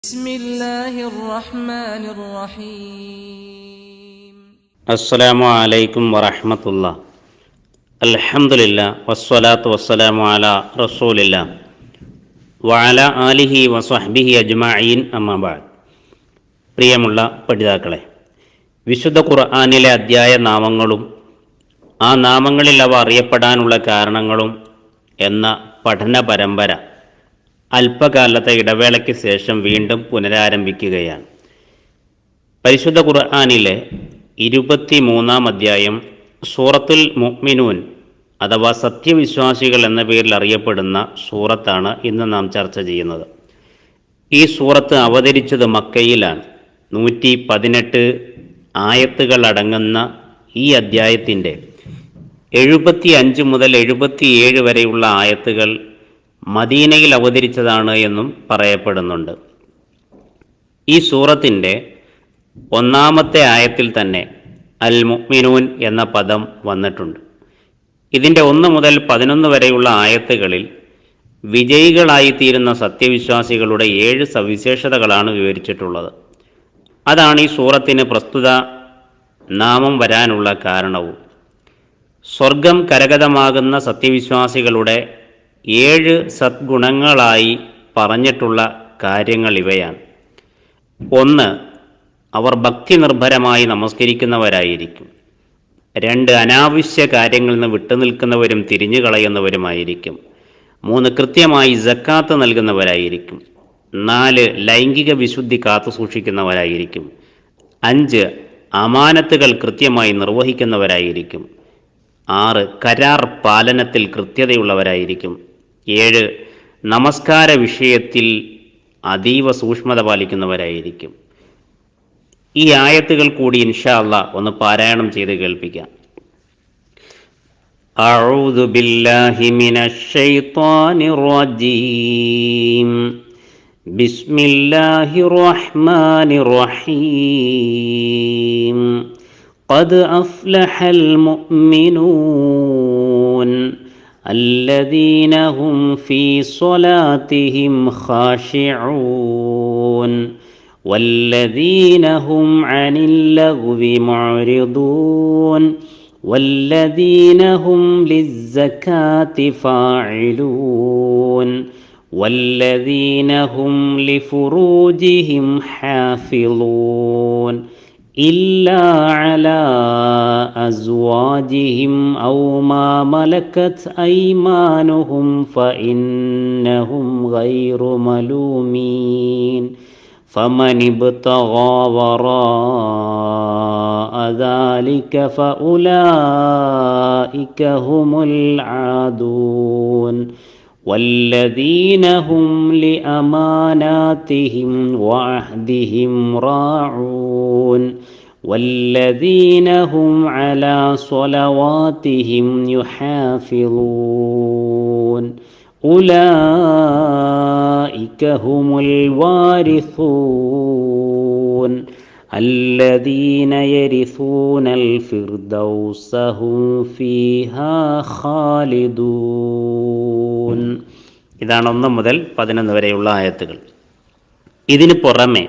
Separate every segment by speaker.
Speaker 1: بسم الله الرحمن الرحيم
Speaker 2: അസ്സലാമു അലൈക്കും വറഹ്മത്തുള്ളാഹി. അൽഹംദുലില്ലാഹ് വസ്സലാത്തു വസ്സലാമു അലാ റസൂലില്ലാഹ് വഅലാ ആലിഹി വസ്വഹ്ബിഹി അജ്മഈൻ അമ്മാ ബഅദ്. പ്രിയമുള്ള പഠിതാക്കളെ, വിശുദ്ധ ഖുർആനിലെ അധ്യായ നാമങ്ങളും ആ നാമങ്ങളിൽ അവ അറിയപ്പെടാനുള്ള കാരണങ്ങളും എന്ന പഠന പരമ്പര അല്പകാലത്തെ ഇടവേളയ്ക്ക് ശേഷം വീണ്ടും പുനരാരംഭിക്കുകയാണ്. പരിശുദ്ധ ഖുർആനിലെ 23-ാം അധ്യായം സൂറത്തുൽ മുഅ്മിനൂൻ അഥവാ സത്യവിശ്വാസികൾ എന്ന പേരിൽ അറിയപ്പെടുന്ന സൂറത്താണ് ഇന്ന് നാം ചർച്ച ചെയ്യുന്നത്. ഈ സൂറത്ത് അവതരിച്ചത് മക്കയിലാണ്. 118 ആയത്തുകൾ അടങ്ങുന്ന ഈ അധ്യായത്തിൻ്റെ 75 മുതൽ 77 വരെയുള്ള ആയത്തുകൾ മദീനയിൽ അവതരിച്ചതാണ് എന്നും പറയപ്പെടുന്നുണ്ട്. ഈ സൂറത്തിൻ്റെ 1-ാമത്തെ ആയത്തിൽ തന്നെ അൽ മുഅ്മിനൂൻ എന്ന പദം വന്നിട്ടുണ്ട്. ഇതിൻ്റെ 1 മുതൽ 11 വരെയുള്ള ആയത്തുകളിൽ വിജയികളായിത്തീരുന്ന സത്യവിശ്വാസികളുടെ 7 സവിശേഷതകളാണ് വിവരിച്ചിട്ടുള്ളത്. അതാണ് ഈ സൂറത്തിന് പ്രസ്തുത നാമം വരാനുള്ള കാരണവും. സ്വർഗം കരഗതമാകുന്ന സത്യവിശ്വാസികളുടെ 7 സദ്ഗുണങ്ങളായി പറഞ്ഞിട്ടുള്ള കാര്യങ്ങൾ ഇവയാണ്. 1. അവർ ഭക്തി നിർഭരമായി നമസ്കരിക്കുന്നവരായിരിക്കും. 2. അനാവശ്യ കാര്യങ്ങളിൽ നിന്ന് വിട്ടുനിൽക്കുന്നവരും തിരിഞ്ഞു കളയുന്നവരുമായിരിക്കും. 3. കൃത്യമായി സക്കാത്ത് നൽകുന്നവരായിരിക്കും. 4. ലൈംഗിക വിശുദ്ധി കാത്തുസൂക്ഷിക്കുന്നവരായിരിക്കും. 5. അമാനത്തുകൾ കൃത്യമായി നിർവഹിക്കുന്നവരായിരിക്കും. 6. കരാർ പാലനത്തിൽ കൃത്യതയുള്ളവരായിരിക്കും. 7. നമസ്കാര വിഷയത്തിൽ അതീവ സൂക്ഷ്മത പാലിക്കുന്നവരായിരിക്കും. ഈ ആയത്തുകൾ കൂടി ഇൻഷാ അല്ലാഹ് ഒന്ന് പാരായണം ചെയ്ത് കേൾപ്പിക്കാം. അഊദു ബില്ലാഹി മിനശ് ശൈത്വാനിർ റജീം. ബിസ്മില്ലാഹിർ റഹ്മാനിർ റഹീം. ഖദ് അഫ്ലഹൽ മുഅ്മിനൂൻ الذين هم في صلاتهم خاشعون والذين هم عن اللغو معرضون والذين هم للزكاة فاعلون والذين هم لفروجهم حافظون إلا على أزواجهم أو ما ملكت أيمانهم فإنهم غير ملومين فمن ابتغى وراء ذلك فأولئك هم العادون والذين هم لأماناتهم وعهدهم راعون والذين هم على صلواتهم يحافظون أولئك هم الوارثون الذين يرثون الفردوس هم فيها خالدون. ഇതാണ് 1 മുതൽ 11 വരെയുള്ള ആയത്തുകൾ. ഇതിനു പുറമെ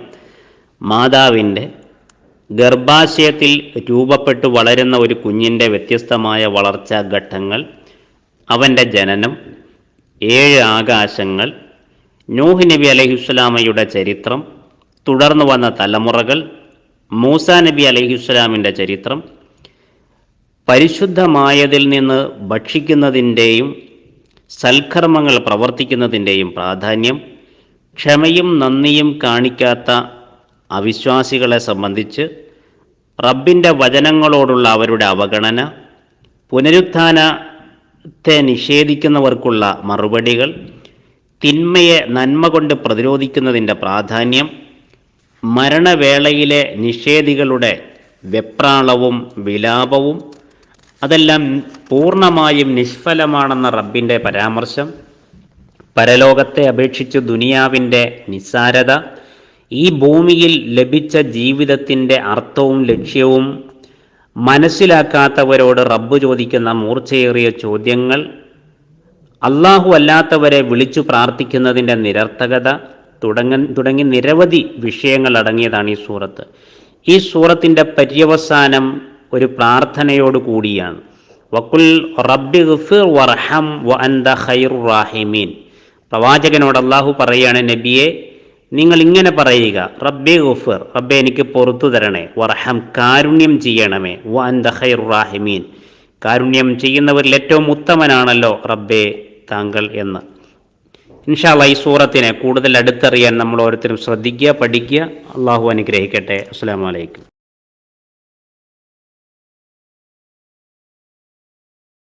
Speaker 2: മാതാവിൻ്റെ ഗർഭാശയത്തിൽ രൂപപ്പെട്ടു വളരുന്ന ഒരു കുഞ്ഞിൻ്റെ വ്യത്യസ്തമായ വളർച്ചാ ഘട്ടങ്ങൾ, അവൻ്റെ ജനനം, 7 ആകാശങ്ങൾ, നൂഹ് നബി അലൈഹിസ്സലാമയുടെ ചരിത്രം, തുടർന്നു വന്ന തലമുറകൾ, മൂസാ നബി അലൈഹിസ്സലാമിൻ്റെ ചരിത്രം, പരിശുദ്ധമായതിൽ നിന്ന് ഭക്ഷിക്കുന്നതിൻ്റെയും സൽക്കർമ്മങ്ങൾ പ്രവർത്തിക്കുന്നതിൻ്റെയും പ്രാധാന്യം, ക്ഷമയും നന്ദിയും കാണിക്കാത്ത അവിശ്വാസികളെ സംബന്ധിച്ച് റബ്ബിൻ്റെ വചനങ്ങളോടുള്ള അവരുടെ അവഗണന, പുനരുത്ഥാനത്തെ നിഷേധിക്കുന്നവർക്കുള്ള മറുപടികൾ, തിന്മയെ നന്മ കൊണ്ട് പ്രതിരോധിക്കുന്നതിൻ്റെ പ്രാധാന്യം, മരണവേളയിലെ നിഷേധികളുടെ വെപ്രാളവും വിലാപവും അതെല്ലാം പൂർണ്ണമായും നിഷ്ഫലമാണെന്ന റബ്ബിൻ്റെ പരാമർശം, പരലോകത്തെ അപേക്ഷിച്ച് ദുനിയാവിൻ്റെ നിസ്സാരത, ഈ ഭൂമിയിൽ ലഭിച്ച ജീവിതത്തിൻ്റെ അർത്ഥവും ലക്ഷ്യവും മനസ്സിലാക്കാത്തവരോട് റബ്ബ് ചോദിക്കുന്ന മൂർച്ചയേറിയ ചോദ്യങ്ങൾ, അല്ലാഹു അല്ലാത്തവരെ വിളിച്ചു പ്രാർത്ഥിക്കുന്നതിൻ്റെ നിരർത്ഥകത, തുടങ്ങി നിരവധി വിഷയങ്ങൾ അടങ്ങിയതാണ് ഈ സൂറത്ത്. ഈ സൂറത്തിൻ്റെ പര്യവസാനം ഒരു പ്രാർത്ഥനയോട് കൂടിയാണ്. വഖുൽ റബ്ബി ഗ്ഫിർ വർഹം വ അൻത ഖൈറുർ റാഹിമീൻ. പ്രവാചകനോട് അള്ളാഹു പറയാണ്, നബിയെ നിങ്ങൾ ഇങ്ങനെ പറയുക, റബ്ബി ഗ്ഫിർ, റബ്ബെ എനിക്ക് പുറത്തു തരണേ, വർഹം കാരുണ്യം ചെയ്യണമേ, വ അൻത ഖൈറുർ റാഹിമീൻ, കാരുണ്യം ചെയ്യുന്നവരിൽ ഏറ്റവും ഉത്തമനാണല്ലോ റബ്ബെ താങ്കൾ എന്ന്. ഇൻഷാ അല്ലാഹ് ഈ സൂറത്തിനെ കൂടുതൽ അടുത്തറിയാൻ നമ്മൾ ഓരോരുത്തരും ശ്രദ്ധിക്കുക, പഠിക്കുക. അള്ളാഹു അനുഗ്രഹിക്കട്ടെ. അസ്സലാമു അലൈക്കും.